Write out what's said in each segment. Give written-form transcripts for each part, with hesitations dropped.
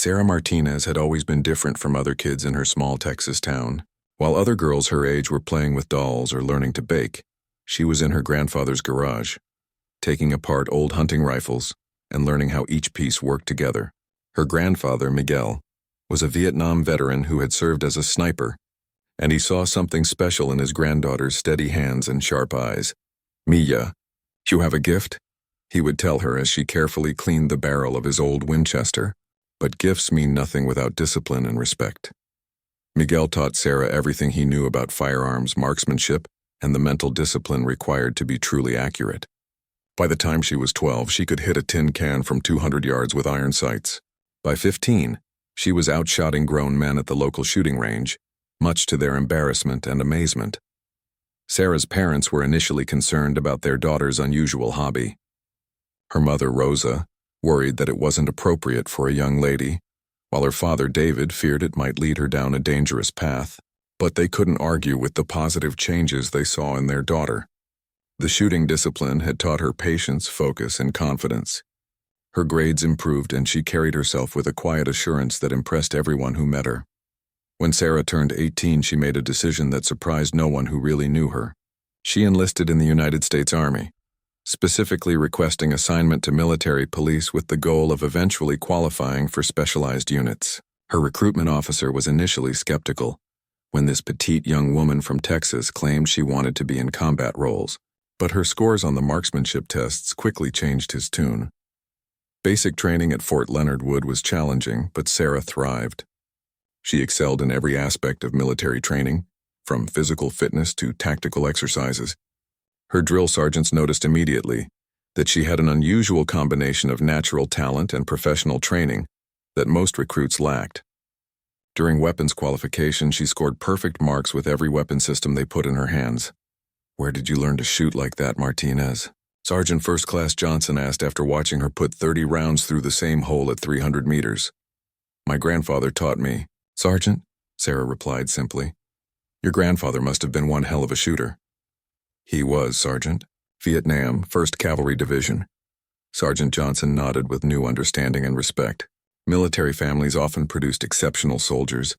Sarah Martinez had always been different from other kids in her small Texas town. While other girls her age were playing with dolls or learning to bake, she was in her grandfather's garage, taking apart old hunting rifles and learning how each piece worked together. Her grandfather, Miguel, was a Vietnam veteran who had served as a sniper, and he saw something special in his granddaughter's steady hands and sharp eyes. "Mia, you have a gift?" he would tell her as she carefully cleaned the barrel of his old Winchester. But gifts mean nothing without discipline and respect. Miguel taught Sarah everything he knew about firearms, marksmanship, and the mental discipline required to be truly accurate. By the time she was 12, she could hit a tin can from 200 yards with iron sights. By 15, she was outshotting grown men at the local shooting range, much to their embarrassment and amazement. Sarah's parents were initially concerned about their daughter's unusual hobby. Her mother, Rosa, worried that it wasn't appropriate for a young lady, while her father, David, feared it might lead her down a dangerous path. But they couldn't argue with the positive changes they saw in their daughter. The shooting discipline had taught her patience, focus, and confidence. Her grades improved and she carried herself with a quiet assurance that impressed everyone who met her. When Sarah turned 18, she made a decision that surprised no one who really knew her. She enlisted in the United States Army, specifically requesting assignment to military police with the goal of eventually qualifying for specialized units. Her recruitment officer was initially skeptical when this petite young woman from Texas claimed she wanted to be in combat roles, but her scores on the marksmanship tests quickly changed his tune. Basic training at Fort Leonard Wood was challenging, but Sarah thrived. She excelled in every aspect of military training, from physical fitness to tactical exercises. Her drill sergeants noticed immediately that she had an unusual combination of natural talent and professional training that most recruits lacked. During weapons qualification, she scored perfect marks with every weapon system they put in her hands. "Where did you learn to shoot like that, Martinez?" Sergeant First Class Johnson asked after watching her put 30 rounds through the same hole at 300 meters. "My grandfather taught me." "Sergeant," Sarah replied simply. "Your grandfather must have been one hell of a shooter." "He was, Sergeant. Vietnam, 1st Cavalry Division." Sergeant Johnson nodded with new understanding and respect. Military families often produced exceptional soldiers,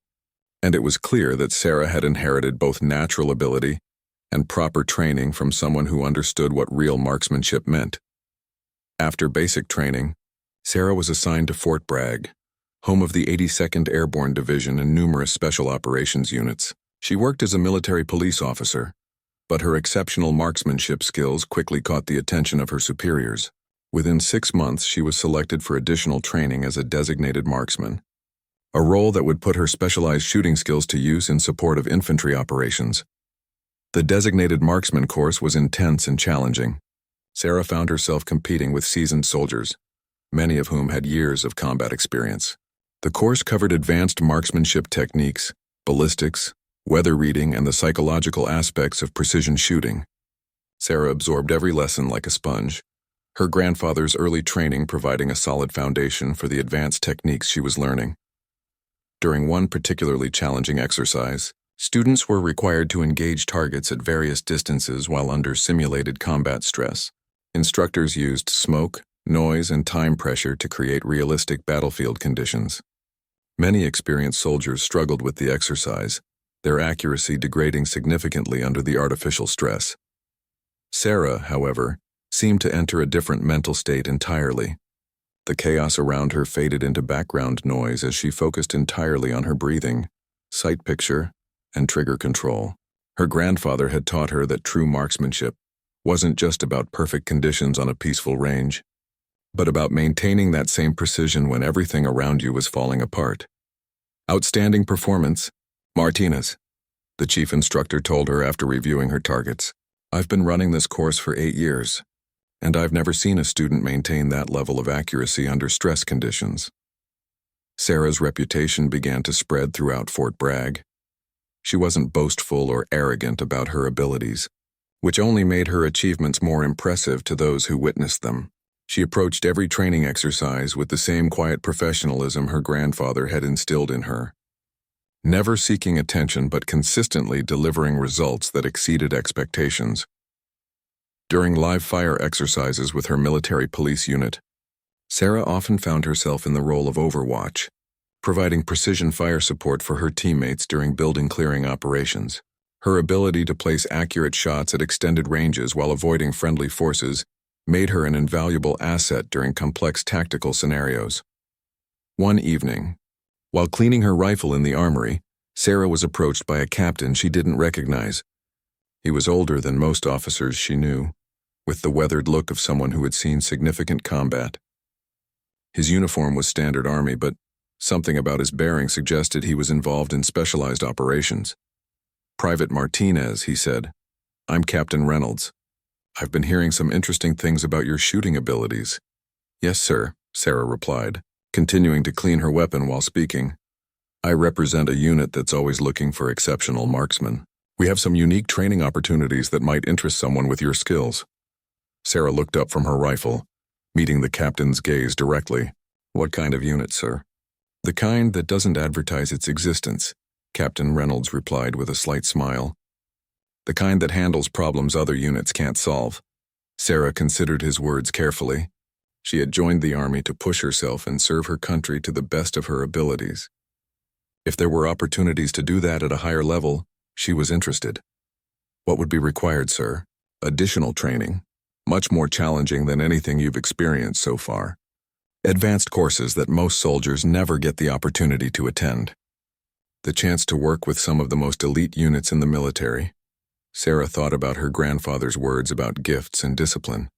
and it was clear that Sarah had inherited both natural ability and proper training from someone who understood what real marksmanship meant. After basic training, Sarah was assigned to Fort Bragg, home of the 82nd Airborne Division and numerous special operations units. She worked as a military police officer, but her exceptional marksmanship skills quickly caught the attention of her superiors. Within 6 months, she was selected for additional training as a designated marksman, a role that would put her specialized shooting skills to use in support of infantry operations. The designated marksman course was intense and challenging. Sarah found herself competing with seasoned soldiers, many of whom had years of combat experience. The course covered advanced marksmanship techniques, ballistics, weather reading, and the psychological aspects of precision shooting. Sarah absorbed every lesson like a sponge, her grandfather's early training providing a solid foundation for the advanced techniques she was learning. During one particularly challenging exercise, students were required to engage targets at various distances while under simulated combat stress. Instructors used smoke, noise, and time pressure to create realistic battlefield conditions. Many experienced soldiers struggled with the exercise, their accuracy degrading significantly under the artificial stress. Sarah, however, seemed to enter a different mental state entirely. The chaos around her faded into background noise as she focused entirely on her breathing, sight picture, and trigger control. Her grandfather had taught her that true marksmanship wasn't just about perfect conditions on a peaceful range, but about maintaining that same precision when everything around you was falling apart. "Outstanding performance, Martinez," the chief instructor told her after reviewing her targets. "I've been running this course for 8 years, and I've never seen a student maintain that level of accuracy under stress conditions." Sarah's reputation began to spread throughout Fort Bragg. She wasn't boastful or arrogant about her abilities, which only made her achievements more impressive to those who witnessed them. She approached every training exercise with the same quiet professionalism her grandfather had instilled in her, never seeking attention but consistently delivering results that exceeded expectations. During live-fire exercises with her military police unit, Sarah often found herself in the role of Overwatch, providing precision fire support for her teammates during building clearing operations. Her ability to place accurate shots at extended ranges while avoiding friendly forces made her an invaluable asset during complex tactical scenarios. One evening, while cleaning her rifle in the armory, Sarah was approached by a captain she didn't recognize. He was older than most officers she knew, with the weathered look of someone who had seen significant combat. His uniform was standard army, but something about his bearing suggested he was involved in specialized operations. "Private Martinez," he said. "I'm Captain Reynolds. I've been hearing some interesting things about your shooting abilities." "Yes, sir," Sarah replied, continuing to clean her weapon while speaking. "I represent a unit that's always looking for exceptional marksmen. We have some unique training opportunities that might interest someone with your skills." Sarah looked up from her rifle, meeting the captain's gaze directly. "What kind of unit, sir?" "The kind that doesn't advertise its existence," Captain Reynolds replied with a slight smile. "The kind that handles problems other units can't solve." Sarah considered his words carefully. She had joined the army to push herself and serve her country to the best of her abilities. If there were opportunities to do that at a higher level, she was interested. "What would be required, sir?" "Additional training, much more challenging than anything you've experienced so far. Advanced courses that most soldiers never get the opportunity to attend. The chance to work with some of the most elite units in the military." Sarah thought about her grandfather's words about gifts and discipline.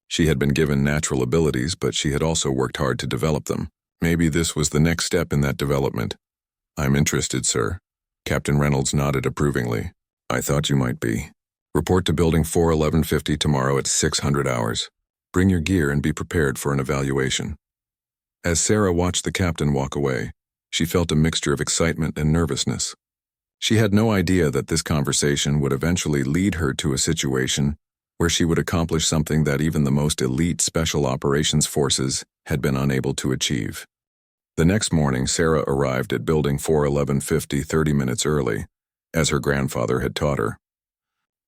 She had been given natural abilities, but she had also worked hard to develop them. Maybe this was the next step in that development. "I'm interested, sir." Captain Reynolds nodded approvingly. "I thought you might be. Report to Building 41150 tomorrow at 600 hours. Bring your gear and be prepared for an evaluation." As Sarah watched the captain walk away, she felt a mixture of excitement and nervousness. She had no idea that this conversation would eventually lead her to a situation where she would accomplish something that even the most elite special operations forces had been unable to achieve. The next morning, Sarah arrived at Building 41150 30 minutes early, as her grandfather had taught her.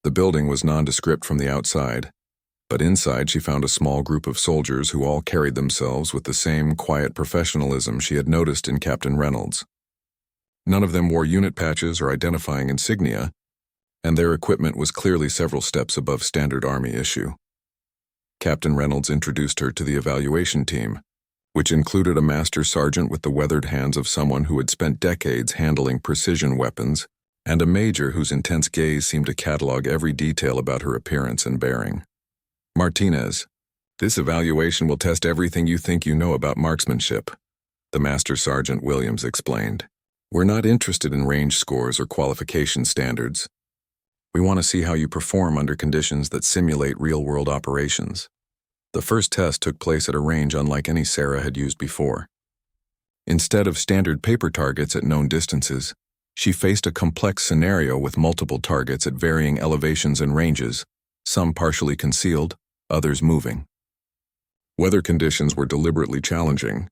The building was nondescript from the outside, but inside she found a small group of soldiers who all carried themselves with the same quiet professionalism she had noticed in Captain Reynolds. None of them wore unit patches or identifying insignia, and their equipment was clearly several steps above standard Army issue. Captain Reynolds introduced her to the evaluation team, which included a master sergeant with the weathered hands of someone who had spent decades handling precision weapons, and a major whose intense gaze seemed to catalog every detail about her appearance and bearing. "Martinez, this evaluation will test everything you think you know about marksmanship," the Master Sergeant Williams explained. "We're not interested in range scores or qualification standards. We want to see how you perform under conditions that simulate real-world operations." The first test took place at a range unlike any Sarah had used before. Instead of standard paper targets at known distances, she faced a complex scenario with multiple targets at varying elevations and ranges, some partially concealed, others moving. Weather conditions were deliberately challenging,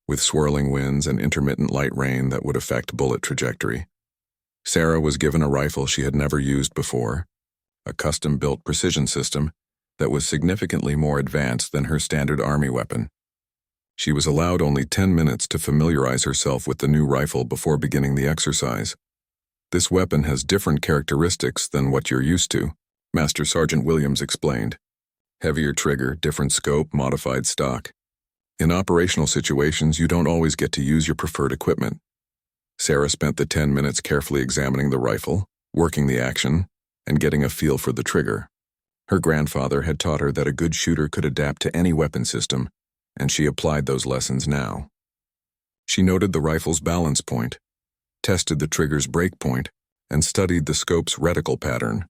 with swirling winds and intermittent light rain that would affect bullet trajectory. Sarah was given a rifle she had never used before, a custom-built precision system that was significantly more advanced than her standard Army weapon. She was allowed only 10 minutes to familiarize herself with the new rifle before beginning the exercise. "This weapon has different characteristics than what you're used to," Master Sergeant Williams explained. "Heavier trigger, different scope, modified stock. In operational situations, you don't always get to use your preferred equipment." Sarah spent the 10 minutes carefully examining the rifle, working the action, and getting a feel for the trigger. Her grandfather had taught her that a good shooter could adapt to any weapon system, and she applied those lessons now. She noted the rifle's balance point, tested the trigger's break point, and studied the scope's reticle pattern.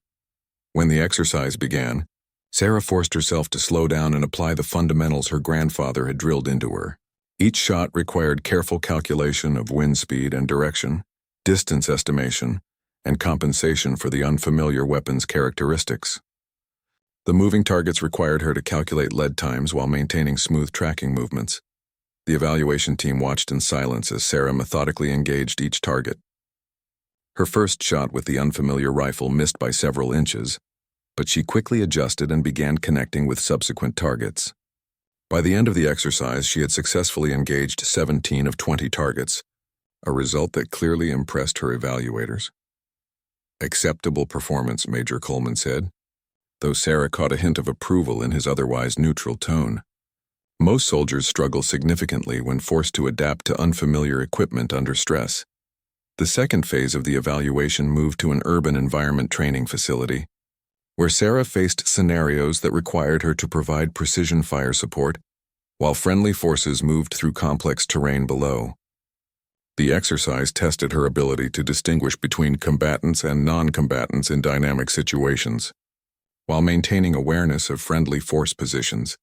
When the exercise began, Sarah forced herself to slow down and apply the fundamentals her grandfather had drilled into her. Each shot required careful calculation of wind speed and direction, distance estimation, and compensation for the unfamiliar weapon's characteristics. The moving targets required her to calculate lead times while maintaining smooth tracking movements. The evaluation team watched in silence as Sarah methodically engaged each target. Her first shot with the unfamiliar rifle missed by several inches, but she quickly adjusted and began connecting with subsequent targets. By the end of the exercise, she had successfully engaged 17 of 20 targets, a result that clearly impressed her evaluators. Acceptable performance, Major Coleman said, though Sarah caught a hint of approval in his otherwise neutral tone. Most soldiers struggle significantly when forced to adapt to unfamiliar equipment under stress. The second phase of the evaluation moved to an urban environment training facility, where Sarah faced scenarios that required her to provide precision fire support, while friendly forces moved through complex terrain below. The exercise tested her ability to distinguish between combatants and non-combatants in dynamic situations, while maintaining awareness of friendly force positions.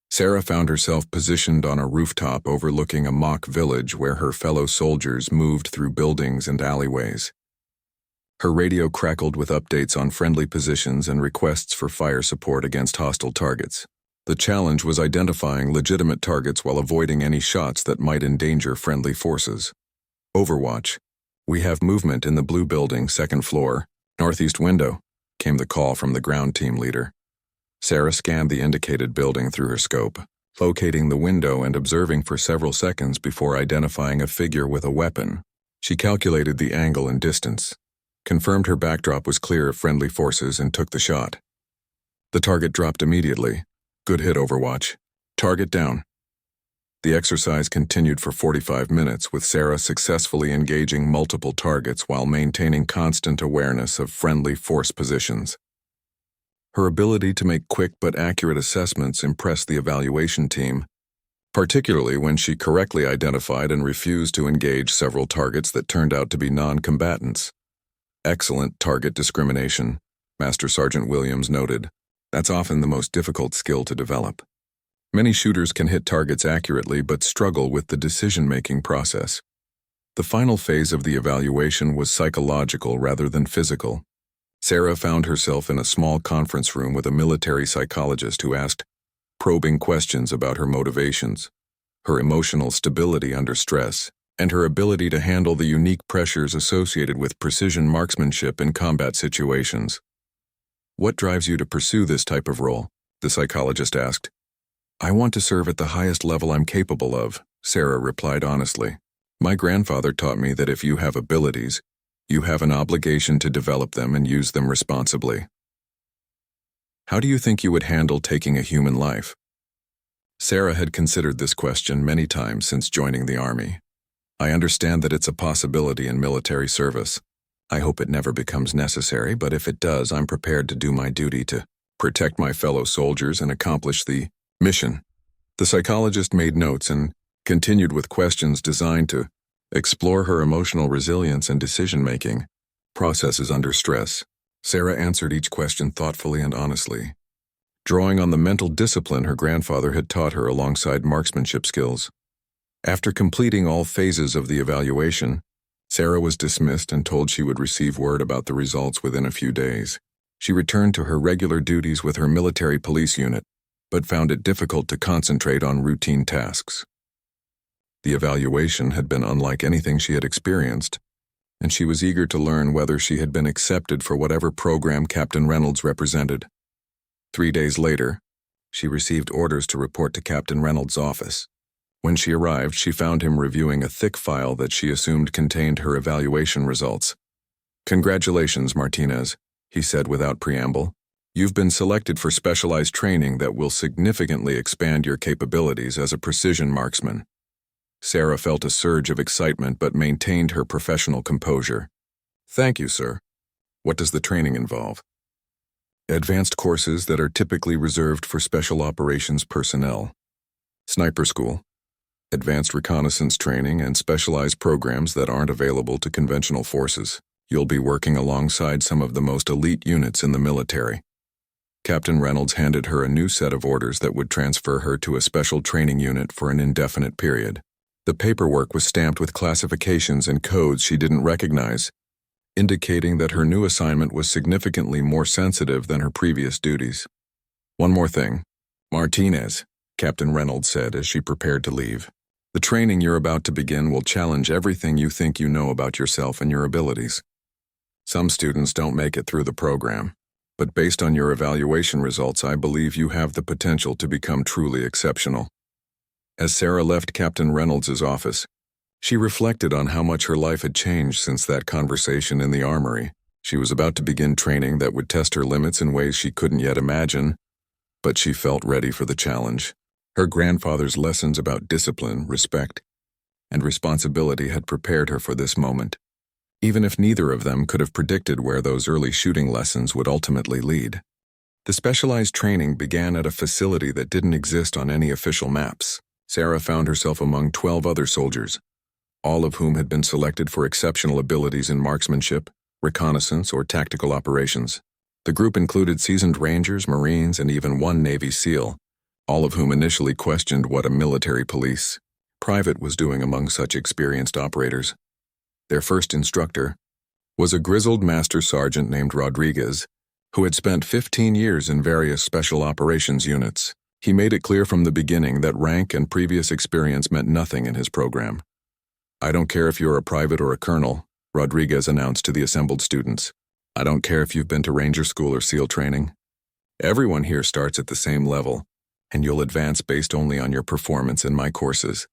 Sarah found herself positioned on a rooftop overlooking a mock village where her fellow soldiers moved through buildings and alleyways. Her radio crackled with updates on friendly positions and requests for fire support against hostile targets. The challenge was identifying legitimate targets while avoiding any shots that might endanger friendly forces. Overwatch. "We have movement in the blue building, second floor, northeast window," came the call from the ground team leader. Sarah scanned the indicated building through her scope, locating the window and observing for several seconds before identifying a figure with a weapon. She calculated the angle and distance, confirmed her backdrop was clear of friendly forces, and took the shot. The target dropped immediately. "Good hit, Overwatch. Target down." The exercise continued for 45 minutes, with Sarah successfully engaging multiple targets while maintaining constant awareness of friendly force positions. Her ability to make quick but accurate assessments impressed the evaluation team, particularly when she correctly identified and refused to engage several targets that turned out to be non-combatants. "Excellent target discrimination," Master Sergeant Williams noted. "That's often the most difficult skill to develop. Many shooters can hit targets accurately but struggle with the decision-making process." The final phase of the evaluation was psychological rather than physical. Sarah found herself in a small conference room with a military psychologist who asked probing questions about her motivations, her emotional stability under stress, and her ability to handle the unique pressures associated with precision marksmanship in combat situations. "What drives you to pursue this type of role?" the psychologist asked. "I want to serve at the highest level I'm capable of," Sarah replied honestly. "My grandfather taught me that if you have abilities, you have an obligation to develop them and use them responsibly." "How do you think you would handle taking a human life?" Sarah had considered this question many times since joining the Army. "I understand that it's a possibility in military service. I hope it never becomes necessary, but if it does, I'm prepared to do my duty to protect my fellow soldiers and accomplish the mission." The psychologist made notes and continued with questions designed to explore her emotional resilience and decision-making processes under stress. Sarah answered each question thoughtfully and honestly, drawing on the mental discipline her grandfather had taught her alongside marksmanship skills. After completing all phases of the evaluation, Sarah was dismissed and told she would receive word about the results within a few days. She returned to her regular duties with her military police unit, but found it difficult to concentrate on routine tasks. The evaluation had been unlike anything she had experienced, and she was eager to learn whether she had been accepted for whatever program Captain Reynolds represented. 3 days later, she received orders to report to Captain Reynolds' office. When she arrived, she found him reviewing a thick file that she assumed contained her evaluation results. "Congratulations, Martinez," he said without preamble. "You've been selected for specialized training that will significantly expand your capabilities as a precision marksman." Sarah felt a surge of excitement but maintained her professional composure. "Thank you, sir. What does the training involve?" "Advanced courses that are typically reserved for special operations personnel. Sniper school, advanced reconnaissance training, and specialized programs that aren't available to conventional forces. You'll be working alongside some of the most elite units in the military." Captain Reynolds handed her a new set of orders that would transfer her to a special training unit for an indefinite period. The paperwork was stamped with classifications and codes she didn't recognize, indicating that her new assignment was significantly more sensitive than her previous duties. "One more thing, Martinez," Captain Reynolds said as she prepared to leave. "The training you're about to begin will challenge everything you think you know about yourself and your abilities. Some students don't make it through the program, but based on your evaluation results, I believe you have the potential to become truly exceptional." As Sarah left Captain Reynolds's office, she reflected on how much her life had changed since that conversation in the armory. She was about to begin training that would test her limits in ways she couldn't yet imagine, but she felt ready for the challenge. Her grandfather's lessons about discipline, respect, and responsibility had prepared her for this moment, even if neither of them could have predicted where those early shooting lessons would ultimately lead. The specialized training began at a facility that didn't exist on any official maps. Sarah found herself among 12 other soldiers, all of whom had been selected for exceptional abilities in marksmanship, reconnaissance, or tactical operations. The group included seasoned Rangers, Marines, and even one Navy SEAL, all of whom initially questioned what a military police private was doing among such experienced operators. Their first instructor was a grizzled master sergeant named Rodriguez, who had spent 15 years in various special operations units. He made it clear from the beginning that rank and previous experience meant nothing in his program. "I don't care if you're a private or a colonel," Rodriguez announced to the assembled students. "I don't care if you've been to Ranger School or SEAL training. Everyone here starts at the same level, and you'll advance based only on your performance in my courses."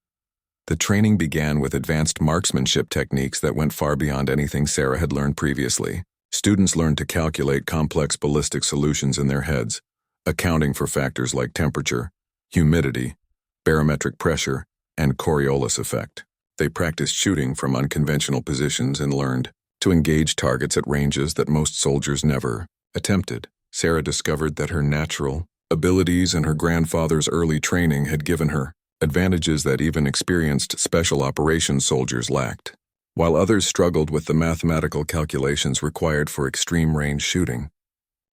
The training began with advanced marksmanship techniques that went far beyond anything Sarah had learned previously. Students learned to calculate complex ballistic solutions in their heads, accounting for factors like temperature, humidity, barometric pressure, and Coriolis effect. They practiced shooting from unconventional positions and learned to engage targets at ranges that most soldiers never attempted. Sarah discovered that her natural abilities and her grandfather's early training had given her advantages that even experienced special operations soldiers lacked. While others struggled with the mathematical calculations required for extreme range shooting,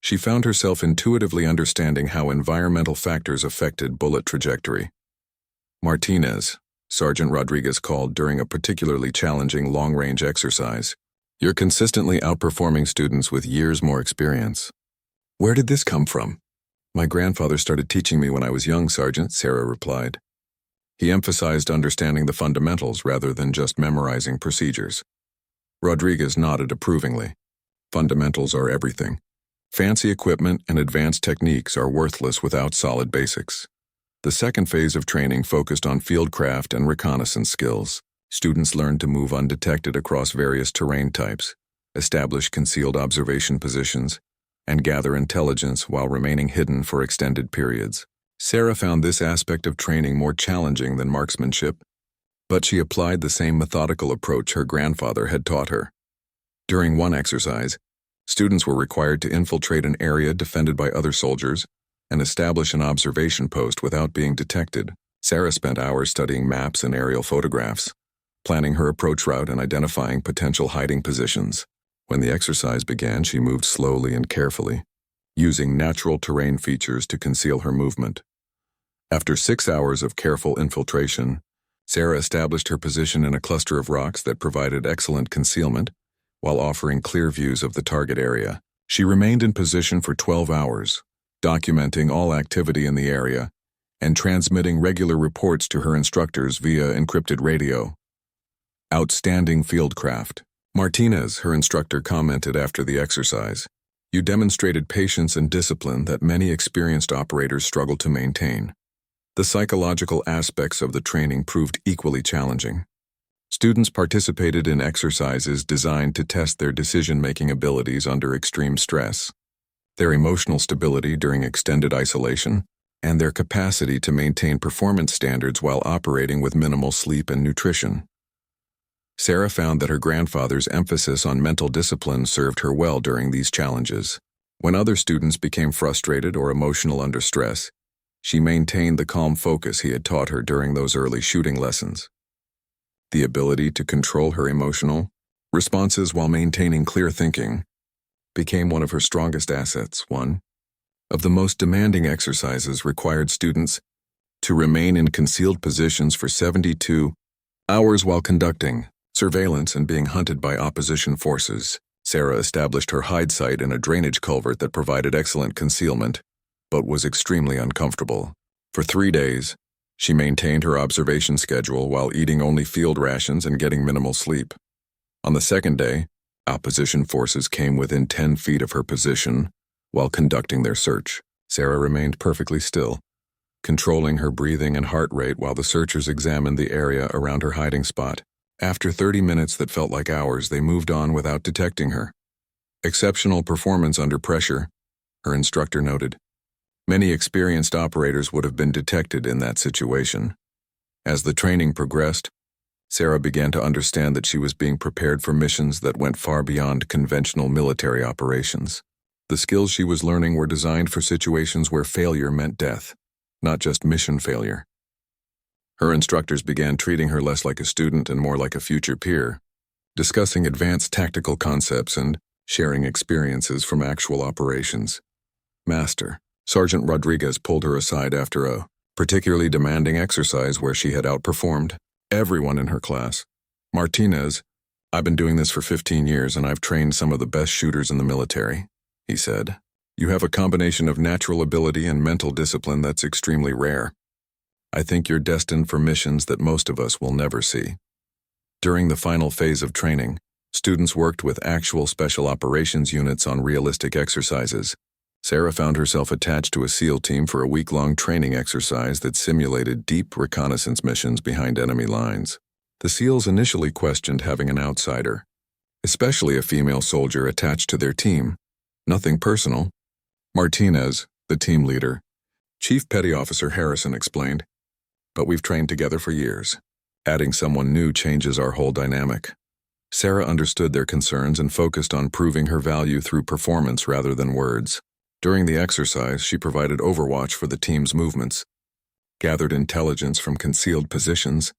she found herself intuitively understanding how environmental factors affected bullet trajectory. "Martinez," Sergeant Rodriguez called during a particularly challenging long-range exercise, "you're consistently outperforming students with years more experience." "Where did this come from?" "My grandfather started teaching me when I was young, Sergeant," Sarah replied. He emphasized understanding the fundamentals rather than just memorizing procedures. Rodriguez nodded approvingly. "Fundamentals are everything. Fancy equipment and advanced techniques are worthless without solid basics." The second phase of training focused on fieldcraft and reconnaissance skills. Students learned to move undetected across various terrain types, establish concealed observation positions, and gather intelligence while remaining hidden for extended periods. Sarah found this aspect of training more challenging than marksmanship, but she applied the same methodical approach her grandfather had taught her. During one exercise, students were required to infiltrate an area defended by other soldiers and establish an observation post without being detected. Sarah spent hours studying maps and aerial photographs, planning her approach route and identifying potential hiding positions. When the exercise began, she moved slowly and carefully, using natural terrain features to conceal her movement. After 6 hours of careful infiltration, Sarah established her position in a cluster of rocks that provided excellent concealment while offering clear views of the target area. She remained in position for 12 hours, documenting all activity in the area and transmitting regular reports to her instructors via encrypted radio. "Outstanding fieldcraft." "Martinez," her instructor commented after the exercise, "you demonstrated patience and discipline that many experienced operators struggle to maintain." The psychological aspects of the training proved equally challenging. Students participated in exercises designed to test their decision-making abilities under extreme stress, their emotional stability during extended isolation, and their capacity to maintain performance standards while operating with minimal sleep and nutrition. Sarah found that her grandfather's emphasis on mental discipline served her well during these challenges. When other students became frustrated or emotional under stress, she maintained the calm focus he had taught her during those early shooting lessons. The ability to control her emotional responses while maintaining clear thinking became one of her strongest assets. One of the most demanding exercises required students to remain in concealed positions for 72 hours while conducting surveillance and being hunted by opposition forces. Sarah established her hide site in a drainage culvert that provided excellent concealment, but was extremely uncomfortable. For 3 days, she maintained her observation schedule while eating only field rations and getting minimal sleep. On the second day, opposition forces came within 10 feet of her position, While conducting their search, Sarah remained perfectly still, controlling her breathing and heart rate while the searchers examined the area around her hiding spot. After 30 minutes that felt like hours, they moved on without detecting her. Exceptional performance under pressure, her instructor noted. Many experienced operators would have been detected in that situation. As the training progressed, Sarah began to understand that she was being prepared for missions that went far beyond conventional military operations. The skills she was learning were designed for situations where failure meant death, not just mission failure. Her instructors began treating her less like a student and more like a future peer, discussing advanced tactical concepts and sharing experiences from actual operations. Master, Sergeant Rodriguez pulled her aside after a particularly demanding exercise where she had outperformed everyone in her class. Martinez, I've been doing this for 15 years and I've trained some of the best shooters in the military, he said. You have a combination of natural ability and mental discipline that's extremely rare. I think you're destined for missions that most of us will never see. During the final phase of training, students worked with actual special operations units on realistic exercises. Sarah found herself attached to a SEAL team for a week-long training exercise that simulated deep reconnaissance missions behind enemy lines. The SEALs initially questioned having an outsider, especially a female soldier attached to their team. Nothing personal. Martinez, the team leader, Chief Petty Officer Harrison explained, but we've trained together for years. Adding someone new changes our whole dynamic. Sarah understood their concerns and focused on proving her value through performance rather than words. During the exercise, she provided overwatch for the team's movements, gathered intelligence from concealed positions,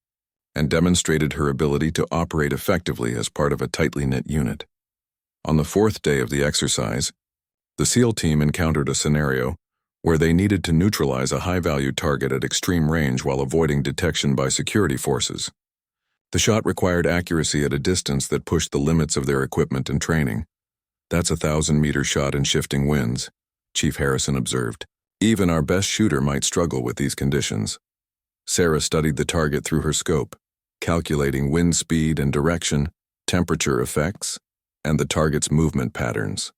and demonstrated her ability to operate effectively as part of a tightly knit unit. On the fourth day of the exercise, the SEAL team encountered a scenario where they needed to neutralize a high-value target at extreme range while avoiding detection by security forces. The shot required accuracy at a distance that pushed the limits of their equipment and training. That's a 1,000-meter shot in shifting winds, Chief Harrison observed. Even our best shooter might struggle with these conditions. Sarah studied the target through her scope, calculating wind speed and direction, temperature effects, and the target's movement patterns.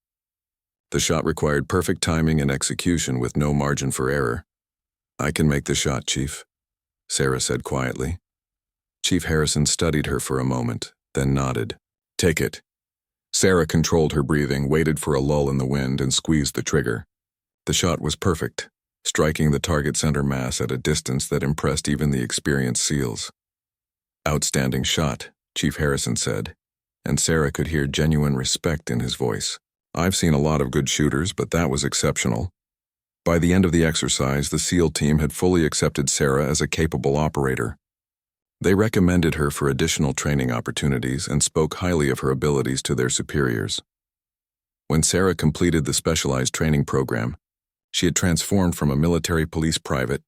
The shot required perfect timing and execution with no margin for error. I can make the shot, Chief, Sarah said quietly. Chief Harrison studied her for a moment, then nodded. Take it. Sarah controlled her breathing, waited for a lull in the wind, and squeezed the trigger. The shot was perfect, striking the target center mass at a distance that impressed even the experienced SEALs. Outstanding shot, Chief Harrison said, and Sarah could hear genuine respect in his voice. I've seen a lot of good shooters, but that was exceptional. By the end of the exercise, the SEAL team had fully accepted Sarah as a capable operator. They recommended her for additional training opportunities and spoke highly of her abilities to their superiors. When Sarah completed the specialized training program, she had transformed from a military police private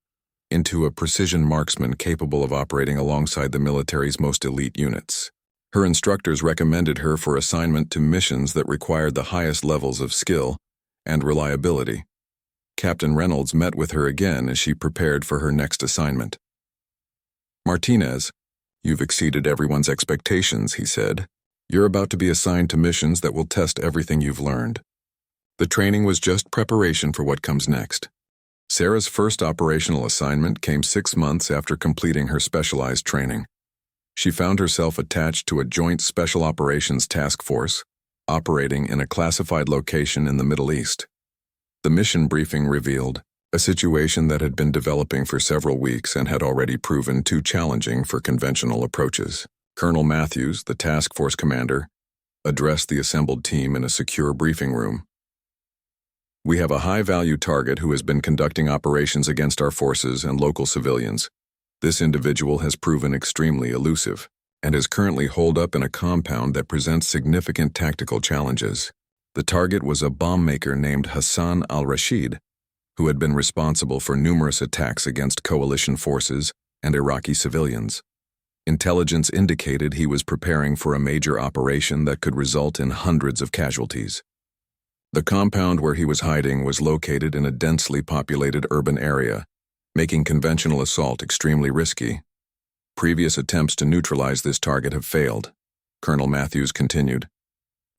into a precision marksman capable of operating alongside the military's most elite units. Her instructors recommended her for assignment to missions that required the highest levels of skill and reliability. Captain Reynolds met with her again as she prepared for her next assignment. Martinez, you've exceeded everyone's expectations, he said. You're about to be assigned to missions that will test everything you've learned. The training was just preparation for what comes next. Sarah's first operational assignment came 6 months after completing her specialized training. She found herself attached to a joint special operations task force, operating in a classified location in the Middle East. The mission briefing revealed a situation that had been developing for several weeks and had already proven too challenging for conventional approaches. Colonel Matthews, the task force commander, addressed the assembled team in a secure briefing room. We have a high-value target who has been conducting operations against our forces and local civilians. This individual has proven extremely elusive and is currently holed up in a compound that presents significant tactical challenges. The target was a bomb maker named Hassan al-Rashid, who had been responsible for numerous attacks against coalition forces and Iraqi civilians. Intelligence indicated he was preparing for a major operation that could result in hundreds of casualties. The compound where he was hiding was located in a densely populated urban area, making conventional assault extremely risky. Previous attempts to neutralize this target have failed, Colonel Matthews continued.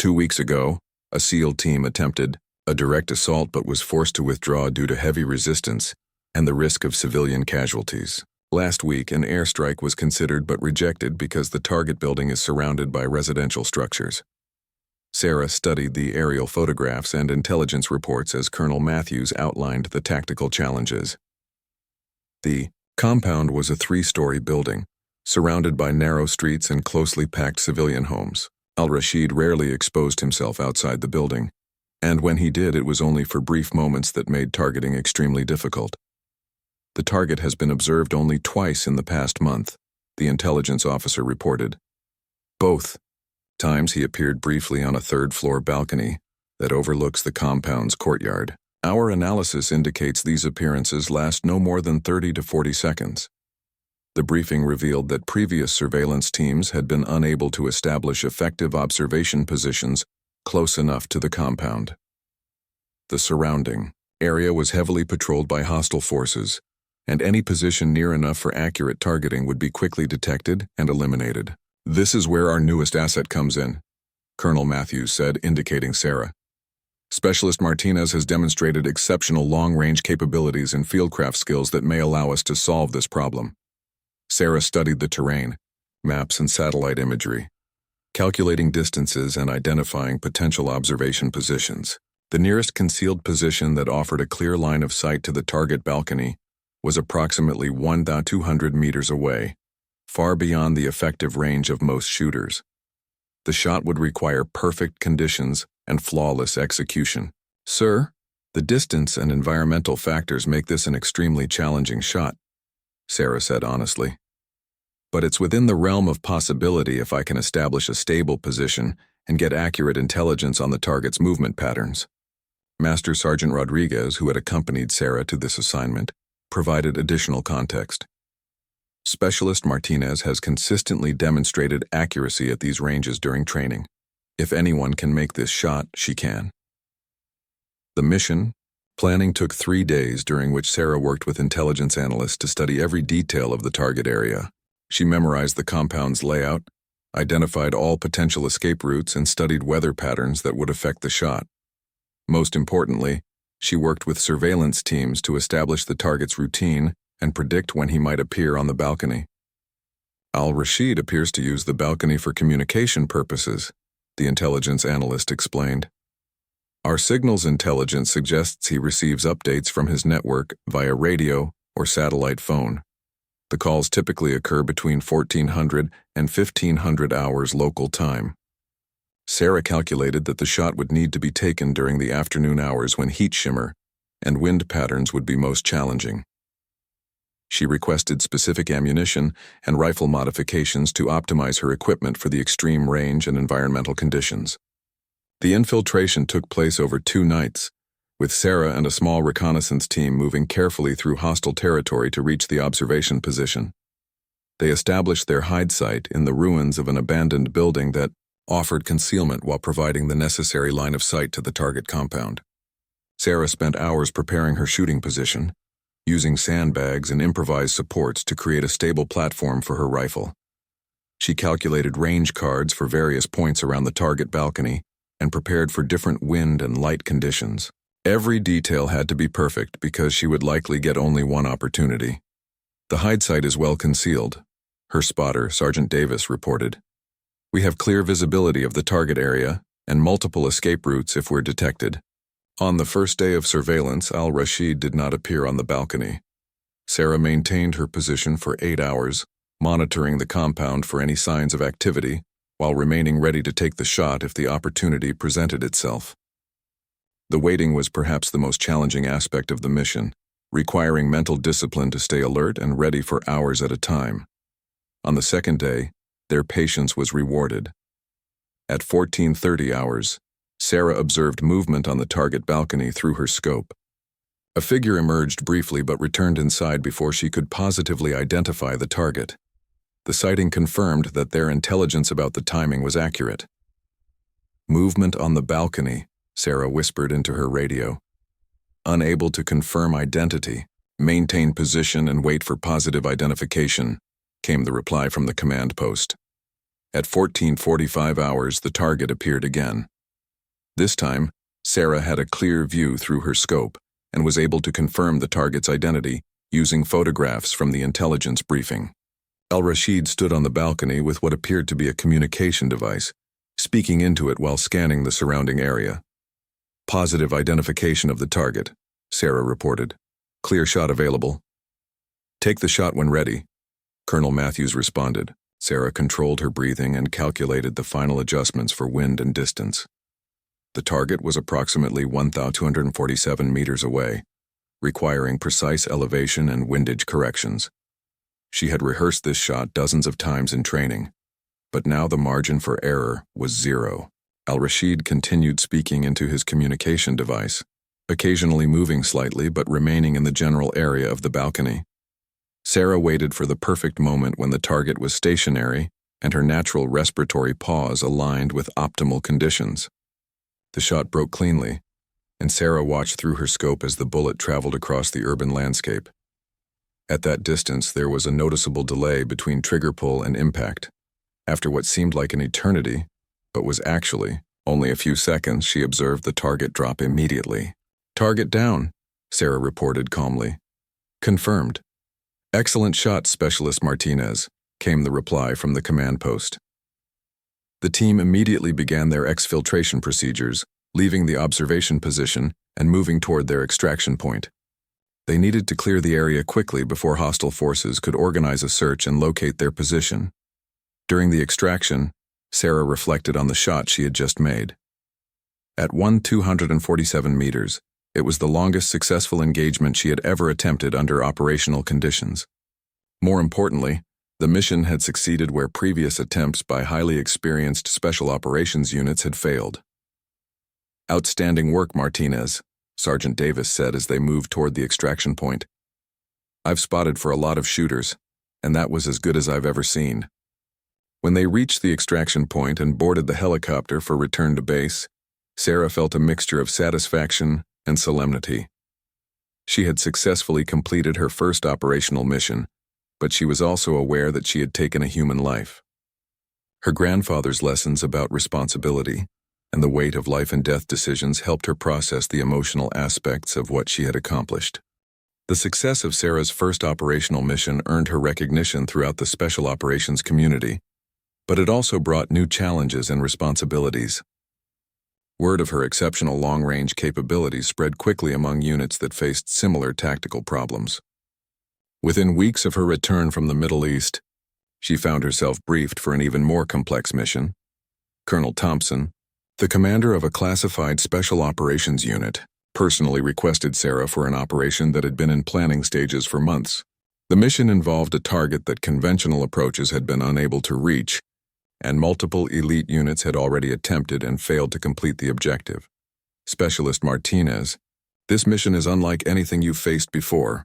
2 weeks ago, a SEAL team attempted A direct assault but was forced to withdraw due to heavy resistance and the risk of civilian casualties. Last week, an airstrike was considered but rejected because the target building is surrounded by residential structures. Sarah studied the aerial photographs and intelligence reports as Colonel Matthews outlined the tactical challenges. The compound was a 3-story building, surrounded by narrow streets and closely packed civilian homes. Al-Rashid rarely exposed himself outside the building, and when he did, it was only for brief moments that made targeting extremely difficult. The target has been observed only twice in the past month, the intelligence officer reported. Both times he appeared briefly on a 3rd-floor balcony that overlooks the compound's courtyard. Our analysis indicates these appearances last no more than 30 to 40 seconds. The briefing revealed that previous surveillance teams had been unable to establish effective observation positions close enough to the compound. The surrounding area was heavily patrolled by hostile forces, and any position near enough for accurate targeting would be quickly detected and eliminated. "This is where our newest asset comes in," Colonel Matthews said, indicating Sarah. "Specialist Martinez has demonstrated exceptional long-range capabilities and fieldcraft skills that may allow us to solve this problem." Sarah studied the terrain, maps and satellite imagery, calculating distances and identifying potential observation positions. The nearest concealed position that offered a clear line of sight to the target balcony was approximately 1,200 meters away, far beyond the effective range of most shooters. The shot would require perfect conditions and flawless execution. "Sir, the distance and environmental factors make this an extremely challenging shot," Sarah said honestly. "But it's within the realm of possibility if I can establish a stable position and get accurate intelligence on the target's movement patterns." Master Sergeant Rodriguez, who had accompanied Sarah to this assignment, provided additional context. "Specialist Martinez has consistently demonstrated accuracy at these ranges during training. If anyone can make this shot, she can." The mission planning took 3 days, during which Sarah worked with intelligence analysts to study every detail of the target area. She memorized the compound's layout, identified all potential escape routes, and studied weather patterns that would affect the shot. Most importantly, she worked with surveillance teams to establish the target's routine and predict when he might appear on the balcony. "Al-Rashid appears to use the balcony for communication purposes," the intelligence analyst explained. "Our signals intelligence suggests he receives updates from his network via radio or satellite phone. The calls typically occur between 1400 and 1500 hours local time." Sarah calculated that the shot would need to be taken during the afternoon hours when heat shimmer and wind patterns would be most challenging. She requested specific ammunition and rifle modifications to optimize her equipment for the extreme range and environmental conditions. The infiltration took place over 2 nights, with Sarah and a small reconnaissance team moving carefully through hostile territory to reach the observation position. They established their hide site in the ruins of an abandoned building that offered concealment while providing the necessary line of sight to the target compound. Sarah spent hours preparing her shooting position, using sandbags and improvised supports to create a stable platform for her rifle. She calculated range cards for various points around the target balcony and prepared for different wind and light conditions. Every detail had to be perfect because she would likely get only one opportunity. "The hide site is well concealed," her spotter, Sergeant Davis, reported. "We have clear visibility of the target area and multiple escape routes if we're detected." On the first day of surveillance, Al-Rashid did not appear on the balcony. Sarah maintained her position for 8 hours, monitoring the compound for any signs of activity, while remaining ready to take the shot if the opportunity presented itself. The waiting was perhaps the most challenging aspect of the mission, requiring mental discipline to stay alert and ready for hours at a time. On the second day, their patience was rewarded. At 14:30 hours, Sarah observed movement on the target balcony through her scope. A figure emerged briefly but returned inside before she could positively identify the target. The sighting confirmed that their intelligence about the timing was accurate. "Movement on the balcony," Sarah whispered into her radio. Unable to confirm identity, "Maintain position and wait for positive identification," came the reply from the command post. At 14:45 hours, the target appeared again. This time, Sarah had a clear view through her scope and was able to confirm the target's identity using photographs from the intelligence briefing. Al-Rashid stood on the balcony with what appeared to be a communication device, speaking into it while scanning the surrounding area. Positive identification of the target, Sarah reported. Clear shot available. Take the shot when ready, Colonel Matthews responded. Sarah controlled her breathing and calculated the final adjustments for wind and distance. The target was approximately 1,247 meters away, requiring precise elevation and windage corrections. She had rehearsed this shot dozens of times in training, but now the margin for error was 0. Al-Rashid continued speaking into his communication device, occasionally moving slightly but remaining in the general area of the balcony. Sarah waited for the perfect moment when the target was stationary and her natural respiratory pause aligned with optimal conditions. The shot broke cleanly, and Sarah watched through her scope as the bullet traveled across the urban landscape. At that distance, there was a noticeable delay between trigger pull and impact. After what seemed like an eternity, but was actually only a few seconds, she observed the target drop immediately. Target down, Sarah reported calmly. Confirmed. Excellent shot, Specialist Martinez, came the reply from the command post. The team immediately began their exfiltration procedures, leaving the observation position and moving toward their extraction point. They needed to clear the area quickly before hostile forces could organize a search and locate their position. During the extraction, Sarah reflected on the shot she had just made. At 1,247 meters, it was the longest successful engagement she had ever attempted under operational conditions. More importantly, the mission had succeeded where previous attempts by highly experienced special operations units had failed. Outstanding work, Martinez, Sergeant Davis said as they moved toward the extraction point. I've spotted for a lot of shooters, and that was as good as I've ever seen. When they reached the extraction point and boarded the helicopter for return to base, Sarah felt a mixture of satisfaction and solemnity. She had successfully completed her first operational mission, but she was also aware that she had taken a human life. Her grandfather's lessons about responsibility and the weight of life and death decisions helped her process the emotional aspects of what she had accomplished. The success of Sarah's first operational mission earned her recognition throughout the special operations community, but it also brought new challenges and responsibilities. Word of her exceptional long-range capabilities spread quickly among units that faced similar tactical problems. Within weeks of her return from the Middle East, she found herself briefed for an even more complex mission. Colonel Thompson, the commander of a classified special operations unit, personally requested Sarah for an operation that had been in planning stages for months. The mission involved a target that conventional approaches had been unable to reach, and multiple elite units had already attempted and failed to complete the objective. Specialist Martinez, this mission is unlike anything you've faced before,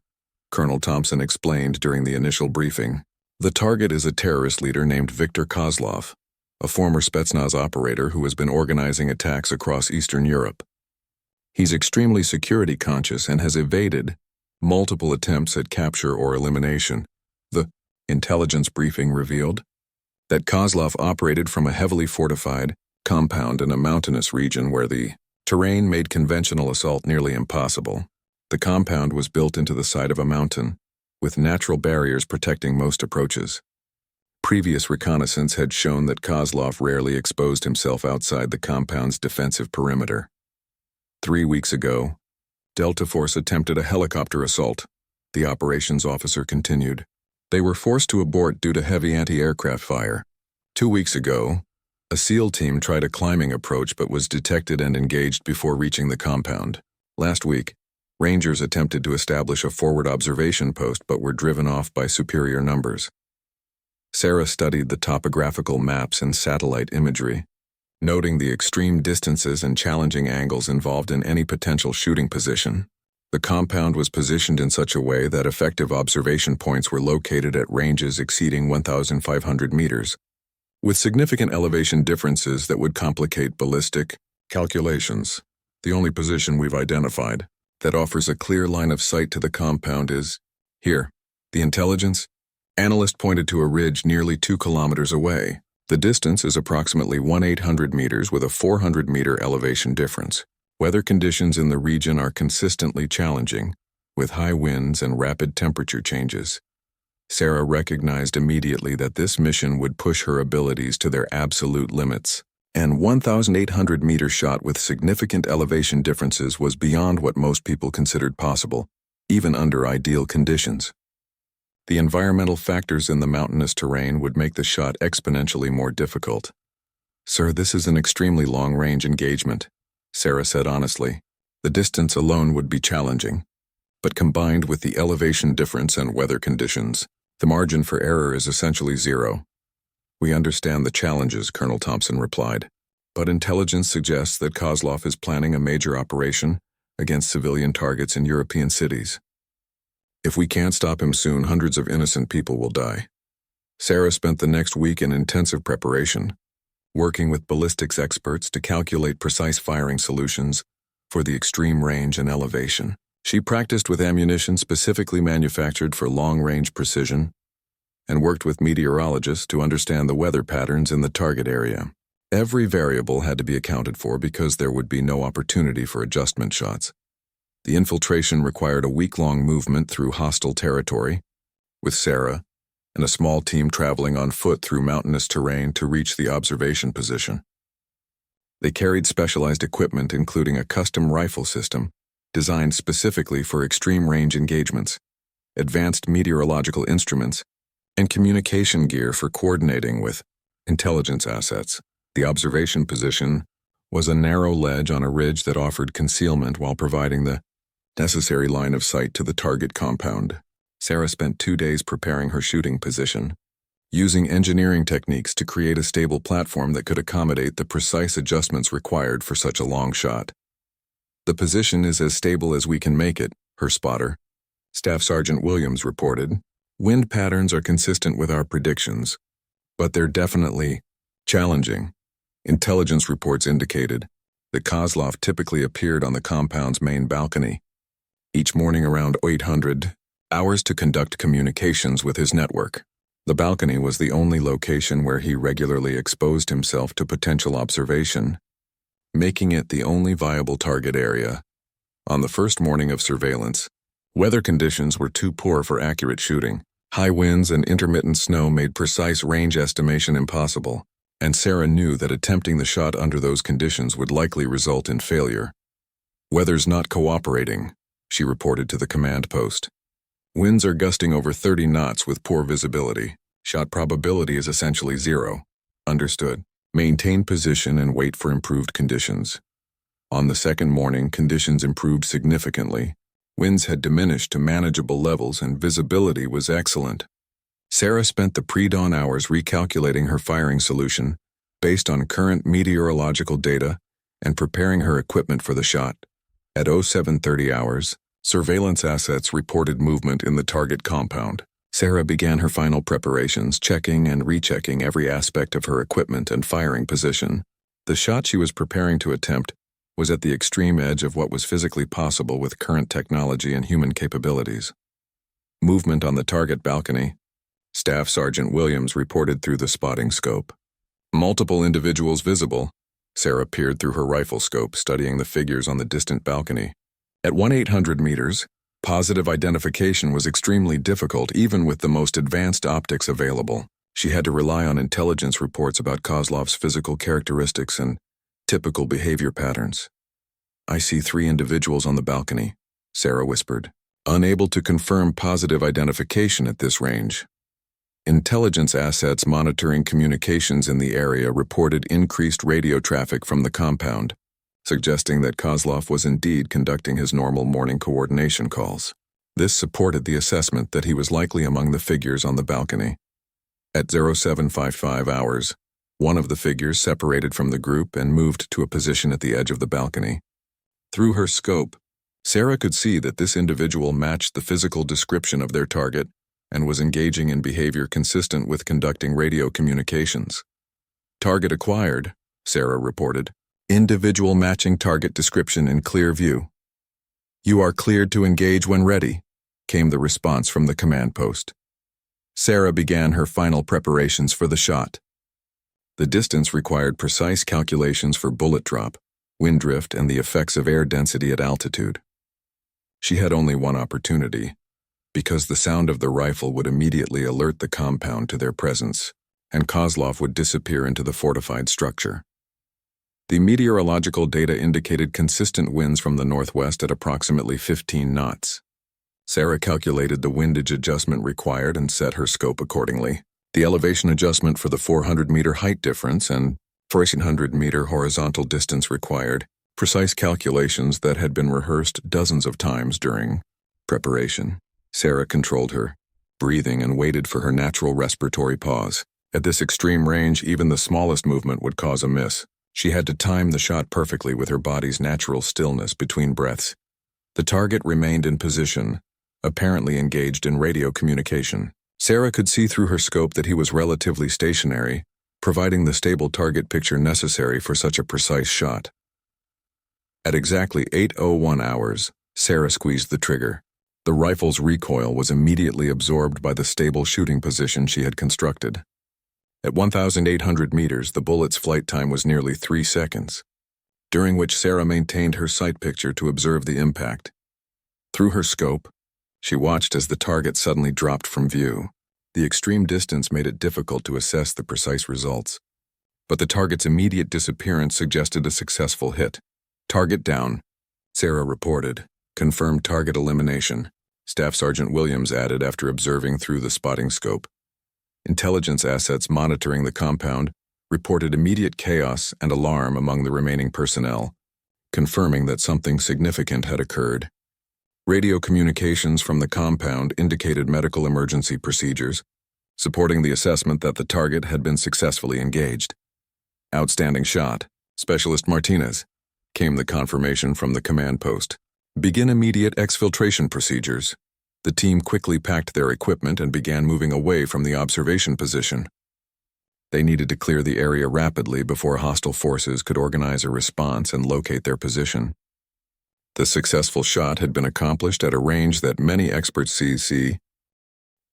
Colonel Thompson explained during the initial briefing. The target is a terrorist leader named Viktor Kozlov, a former Spetsnaz operator who has been organizing attacks across Eastern Europe. He's extremely security conscious and has evaded multiple attempts at capture or elimination. The intelligence briefing revealed that Kozlov operated from a heavily fortified compound in a mountainous region where the terrain made conventional assault nearly impossible. The compound was built into the side of a mountain, with natural barriers protecting most approaches. Previous reconnaissance had shown that Kozlov rarely exposed himself outside the compound's defensive perimeter. 3 weeks ago, Delta Force attempted a helicopter assault, the operations officer continued. They were forced to abort due to heavy anti-aircraft fire. 2 weeks ago, a SEAL team tried a climbing approach but was detected and engaged before reaching the compound. Last week, Rangers attempted to establish a forward observation post but were driven off by superior numbers. Sarah studied the topographical maps and satellite imagery, noting the extreme distances and challenging angles involved in any potential shooting position. The compound was positioned in such a way that effective observation points were located at ranges exceeding 1,500 meters, with significant elevation differences that would complicate ballistic calculations. The only position we've identified that offers a clear line of sight to the compound is here. The intelligence analyst pointed to a ridge nearly 2 kilometers away. The distance is approximately 1,800 meters with a 400-meter elevation difference. Weather conditions in the region are consistently challenging, with high winds and rapid temperature changes. Sarah recognized immediately that this mission would push her abilities to their absolute limits. An 1,800-meter shot with significant elevation differences was beyond what most people considered possible, even under ideal conditions. The environmental factors in the mountainous terrain would make the shot exponentially more difficult. "Sir, this is an extremely long-range engagement," Sarah said honestly. "The distance alone would be challenging, but combined with the elevation difference and weather conditions, the margin for error is essentially zero." "We understand the challenges," Colonel Thompson replied, "but intelligence suggests that Kozlov is planning a major operation against civilian targets in European cities. If we can't stop him soon, hundreds of innocent people will die." Sarah spent the next week in intensive preparation, working with ballistics experts to calculate precise firing solutions for the extreme range and elevation. She practiced with ammunition specifically manufactured for long-range precision and worked with meteorologists to understand the weather patterns in the target area. Every variable had to be accounted for because there would be no opportunity for adjustment shots. The infiltration required a week-long movement through hostile territory, with Sarah and a small team traveling on foot through mountainous terrain to reach the observation position. They carried specialized equipment including a custom rifle system designed specifically for extreme range engagements, advanced meteorological instruments, and communication gear for coordinating with intelligence assets. The observation position was a narrow ledge on a ridge that offered concealment while providing the necessary line of sight to the target compound. Sarah spent 2 days preparing her shooting position, using engineering techniques to create a stable platform that could accommodate the precise adjustments required for such a long shot. "The position is as stable as we can make it," her spotter, Staff Sergeant Williams, reported. "Wind patterns are consistent with our predictions, but they're definitely challenging." Intelligence reports indicated that Kozlov typically appeared on the compound's main balcony each morning around 800 hours to conduct communications with his network. The balcony was the only location where he regularly exposed himself to potential observation, making it the only viable target area. On the first morning of surveillance, weather conditions were too poor for accurate shooting. High winds and intermittent snow made precise range estimation impossible, and Sarah knew that attempting the shot under those conditions would likely result in failure. "Weather's not cooperating," she reported to the command post. "Winds are gusting over 30 knots with poor visibility. Shot probability is essentially zero." "Understood. Maintain position and wait for improved conditions." On the second morning, conditions improved significantly. Winds had diminished to manageable levels and visibility was excellent. Sarah spent the pre-dawn hours recalculating her firing solution based on current meteorological data and preparing her equipment for the shot. At 0730 hours, surveillance assets reported movement in the target compound. Sarah began her final preparations, checking and rechecking every aspect of her equipment and firing position. The shot she was preparing to attempt was at the extreme edge of what was physically possible with current technology and human capabilities. Movement on the target balcony, Staff Sergeant Williams reported through the spotting scope. "Multiple individuals visible." Sarah peered through her rifle scope, studying the figures on the distant balcony. At 1,800 meters, positive identification was extremely difficult even with the most advanced optics available. She had to rely on intelligence reports about Kozlov's physical characteristics and typical behavior patterns. "I see 3 individuals on the balcony," Sarah whispered, unable to confirm positive identification at this range. Intelligence assets monitoring communications in the area reported increased radio traffic from the compound, suggesting that Kozlov was indeed conducting his normal morning coordination calls. This supported the assessment that he was likely among the figures on the balcony. At 0755 hours, one of the figures separated from the group and moved to a position at the edge of the balcony. Through her scope, Sarah could see that this individual matched the physical description of their target and was engaging in behavior consistent with conducting radio communications. "Target acquired," Sarah reported. "Individual matching target description in clear view." "You are cleared to engage when ready," came the response from the command post. Sarah began her final preparations for the shot. The distance required precise calculations for bullet drop, wind drift, and the effects of air density at altitude. She had only one opportunity, because the sound of the rifle would immediately alert the compound to their presence, and Kozlov would disappear into the fortified structure. The meteorological data indicated consistent winds from the northwest at approximately 15 knots. Sarah calculated the windage adjustment required and set her scope accordingly. The elevation adjustment for the 400-meter height difference and 1,400-meter horizontal distance required precise calculations that had been rehearsed dozens of times during preparation. Sarah controlled her breathing and waited for her natural respiratory pause. At this extreme range, even the smallest movement would cause a miss. She had to time the shot perfectly with her body's natural stillness between breaths. The target remained in position, apparently engaged in radio communication. Sarah could see through her scope that he was relatively stationary, providing the stable target picture necessary for such a precise shot. At exactly 8:01 hours, Sarah squeezed the trigger. The rifle's recoil was immediately absorbed by the stable shooting position she had constructed. At 1,800 meters, the bullet's flight time was nearly 3 seconds, during which Sarah maintained her sight picture to observe the impact. Through her scope, she watched as the target suddenly dropped from view. The extreme distance made it difficult to assess the precise results, but the target's immediate disappearance suggested a successful hit. Target down, Sarah reported. Confirmed target elimination, Staff Sergeant Williams added after observing through the spotting scope. Intelligence assets monitoring the compound reported immediate chaos and alarm among the remaining personnel, confirming that something significant had occurred. Radio communications from the compound indicated medical emergency procedures, supporting the assessment that the target had been successfully engaged. Outstanding shot, Specialist Martinez, came the confirmation from the command post. Begin immediate exfiltration procedures. The team quickly packed their equipment and began moving away from the observation position. They needed to clear the area rapidly before hostile forces could organize a response and locate their position. The successful shot had been accomplished at a range that many experts see.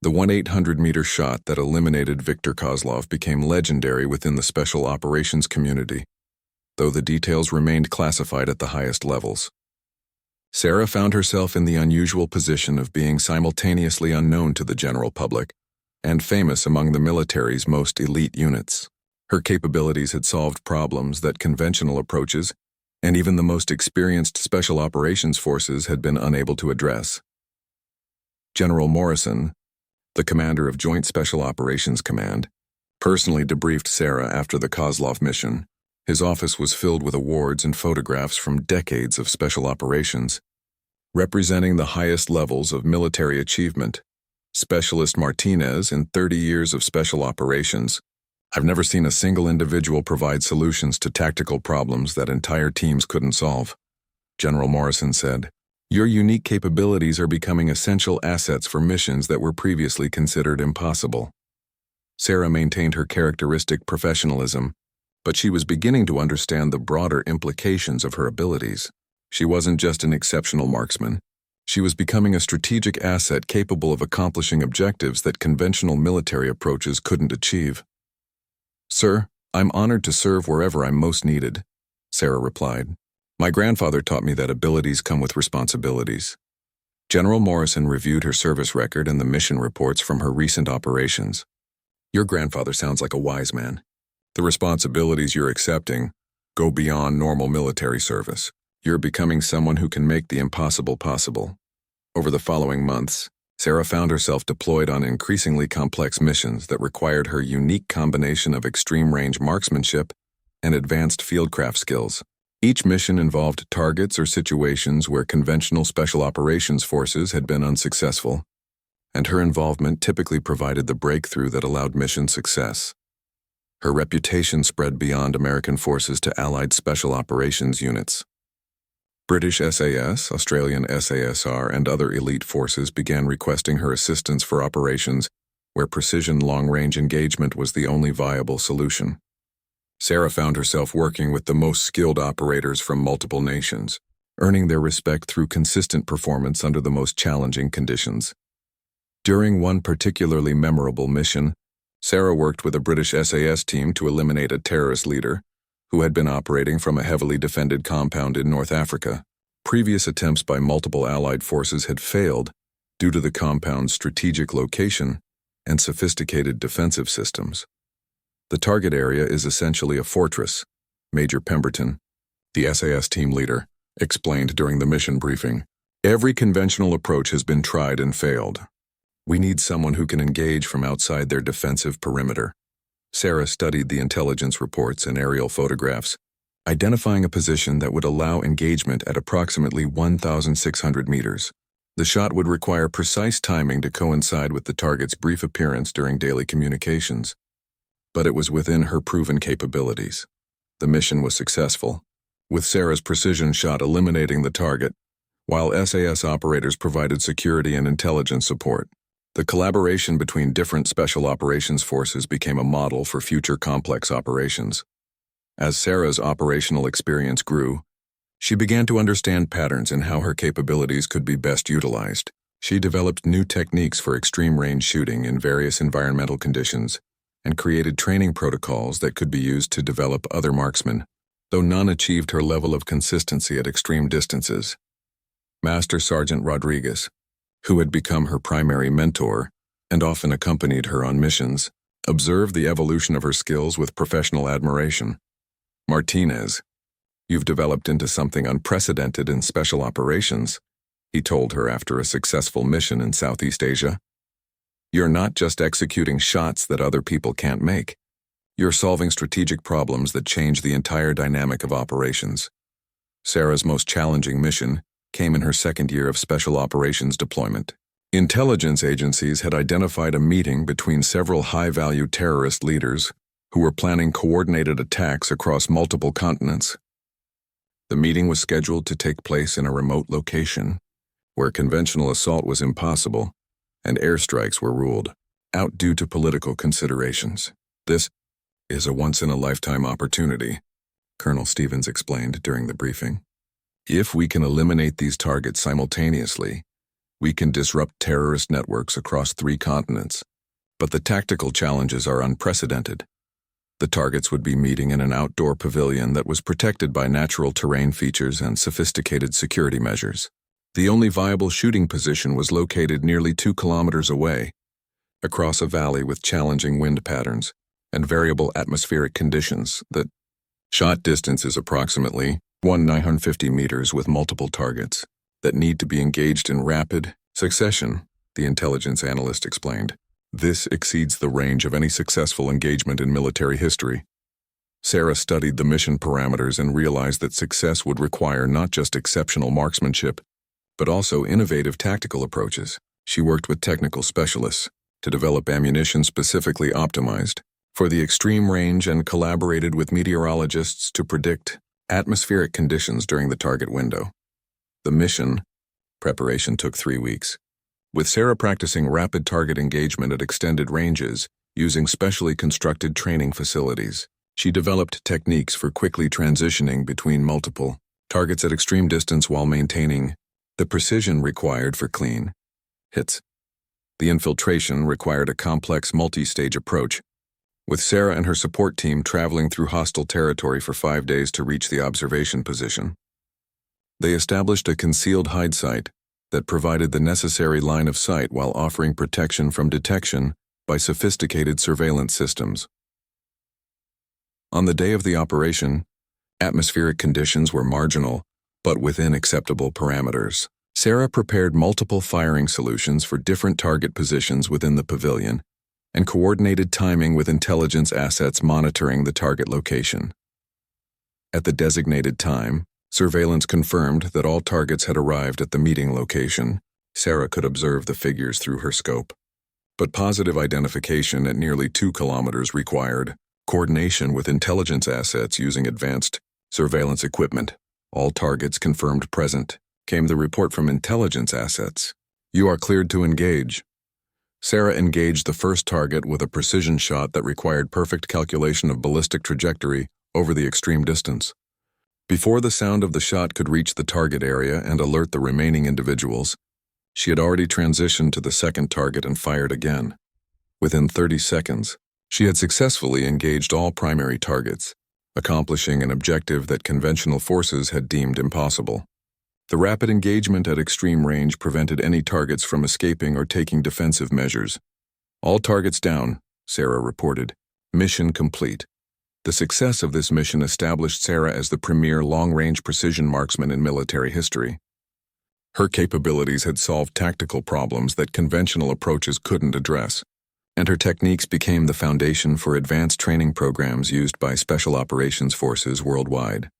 The 1,800-meter shot that eliminated Viktor Kozlov became legendary within the special operations community, though the details remained classified at the highest levels. Sarah found herself in the unusual position of being simultaneously unknown to the general public and famous among the military's most elite units. Her capabilities had solved problems that conventional approaches and even the most experienced special operations forces had been unable to address. General Morrison, the commander of Joint Special Operations Command, personally debriefed Sarah after the Kozlov mission. His office was filled with awards and photographs from decades of special operations, representing the highest levels of military achievement. Specialist Martinez, in 30 years of special operations, I've never seen a single individual provide solutions to tactical problems that entire teams couldn't solve, General Morrison said. Your unique capabilities are becoming essential assets for missions that were previously considered impossible. Sarah maintained her characteristic professionalism, but she was beginning to understand the broader implications of her abilities. She wasn't just an exceptional marksman. She was becoming a strategic asset capable of accomplishing objectives that conventional military approaches couldn't achieve. Sir, I'm honored to serve wherever I'm most needed, Sarah replied. My grandfather taught me that abilities come with responsibilities. General Morrison reviewed her service record and the mission reports from her recent operations. Your grandfather sounds like a wise man. The responsibilities you're accepting go beyond normal military service. You're becoming someone who can make the impossible possible. Over the following months, Sarah found herself deployed on increasingly complex missions that required her unique combination of extreme-range marksmanship and advanced fieldcraft skills. Each mission involved targets or situations where conventional special operations forces had been unsuccessful, and her involvement typically provided the breakthrough that allowed mission success. Her reputation spread beyond American forces to Allied special operations units. British SAS, Australian SASR, and other elite forces began requesting her assistance for operations where precision long-range engagement was the only viable solution. Sarah found herself working with the most skilled operators from multiple nations, earning their respect through consistent performance under the most challenging conditions. During one particularly memorable mission, Sarah worked with a British SAS team to eliminate a terrorist leader, who had been operating from a heavily defended compound in North Africa. Previous attempts by multiple Allied forces had failed due to the compound's strategic location and sophisticated defensive systems. The target area is essentially a fortress, Major Pemberton, the SAS team leader, explained during the mission briefing. Every conventional approach has been tried and failed. We need someone who can engage from outside their defensive perimeter. Sarah studied the intelligence reports and aerial photographs, identifying a position that would allow engagement at approximately 1,600 meters. The shot would require precise timing to coincide with the target's brief appearance during daily communications, but it was within her proven capabilities. The mission was successful, with Sarah's precision shot eliminating the target, while SAS operators provided security and intelligence support. The collaboration between different special operations forces became a model for future complex operations. As Sarah's operational experience grew, she began to understand patterns in how her capabilities could be best utilized. She developed new techniques for extreme-range shooting in various environmental conditions and created training protocols that could be used to develop other marksmen, though none achieved her level of consistency at extreme distances. Master Sergeant Rodriguez, who had become her primary mentor and often accompanied her on missions, observed the evolution of her skills with professional admiration. "Martinez, you've developed into something unprecedented in special operations," he told her after a successful mission in Southeast Asia. "You're not just executing shots that other people can't make. You're solving strategic problems that change the entire dynamic of operations." Sarah's most challenging mission came in her second year of special operations deployment. Intelligence agencies had identified a meeting between several high-value terrorist leaders who were planning coordinated attacks across multiple continents. The meeting was scheduled to take place in a remote location, where conventional assault was impossible and airstrikes were ruled out due to political considerations. "This is a once-in-a-lifetime opportunity," Colonel Stevens explained during the briefing. "If we can eliminate these targets simultaneously, we can disrupt terrorist networks across 3 continents. But the tactical challenges are unprecedented. The targets would be meeting in an outdoor pavilion that was protected by natural terrain features and sophisticated security measures. The only viable shooting position was located nearly 2 kilometers away, across a valley with challenging wind patterns and variable atmospheric conditions. The shot distance is approximately 1,950 meters with multiple targets that need to be engaged in rapid succession," the intelligence analyst explained. "This exceeds the range of any successful engagement in military history." Sarah studied the mission parameters and realized that success would require not just exceptional marksmanship, but also innovative tactical approaches. She worked with technical specialists to develop ammunition specifically optimized for the extreme range and collaborated with meteorologists to predict atmospheric conditions during the target window. The mission preparation took 3 weeks, with Sarah practicing rapid target engagement at extended ranges using specially constructed training facilities. She developed techniques for quickly transitioning between multiple targets at extreme distance while maintaining the precision required for clean hits. The infiltration required a complex multi-stage approach, with Sarah and her support team traveling through hostile territory for 5 days to reach the observation position. They established a concealed hide site that provided the necessary line of sight while offering protection from detection by sophisticated surveillance systems. On the day of the operation, atmospheric conditions were marginal, but within acceptable parameters. Sarah prepared multiple firing solutions for different target positions within the pavilion and coordinated timing with intelligence assets monitoring the target location. At the designated time, surveillance confirmed that all targets had arrived at the meeting location. Sarah could observe the figures through her scope, but positive identification at nearly 2 kilometers required coordination with intelligence assets using advanced surveillance equipment. "All targets confirmed present," came the report from intelligence assets. "You are cleared to engage." Sarah engaged the first target with a precision shot that required perfect calculation of ballistic trajectory over the extreme distance. Before the sound of the shot could reach the target area and alert the remaining individuals, she had already transitioned to the second target and fired again. Within 30 seconds, she had successfully engaged all primary targets, accomplishing an objective that conventional forces had deemed impossible. The rapid engagement at extreme range prevented any targets from escaping or taking defensive measures. "All targets down," Sarah reported. "Mission complete." The success of this mission established Sarah as the premier long-range precision marksman in military history. Her capabilities had solved tactical problems that conventional approaches couldn't address, and her techniques became the foundation for advanced training programs used by special operations forces worldwide.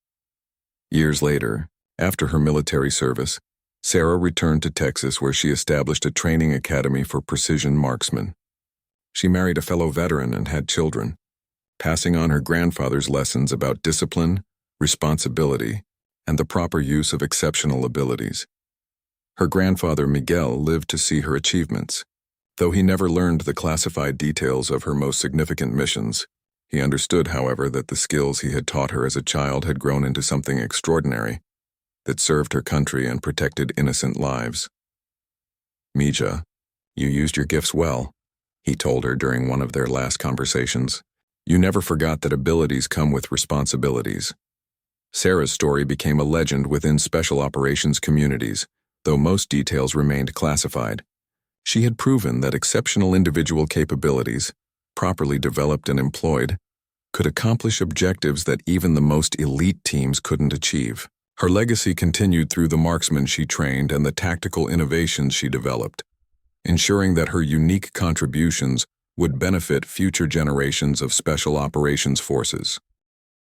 Years later, after her military service, Sarah returned to Texas where she established a training academy for precision marksmen. She married a fellow veteran and had children, passing on her grandfather's lessons about discipline, responsibility, and the proper use of exceptional abilities. Her grandfather, Miguel, lived to see her achievements. Though he never learned the classified details of her most significant missions, he understood, however, that the skills he had taught her as a child had grown into something extraordinary that served her country and protected innocent lives. "Mija, you used your gifts well," he told her during one of their last conversations. "You never forgot that abilities come with responsibilities." Sarah's story became a legend within special operations communities, though most details remained classified. She had proven that exceptional individual capabilities, properly developed and employed, could accomplish objectives that even the most elite teams couldn't achieve. Her legacy continued through the marksmen she trained and the tactical innovations she developed, ensuring that her unique contributions would benefit future generations of special operations forces.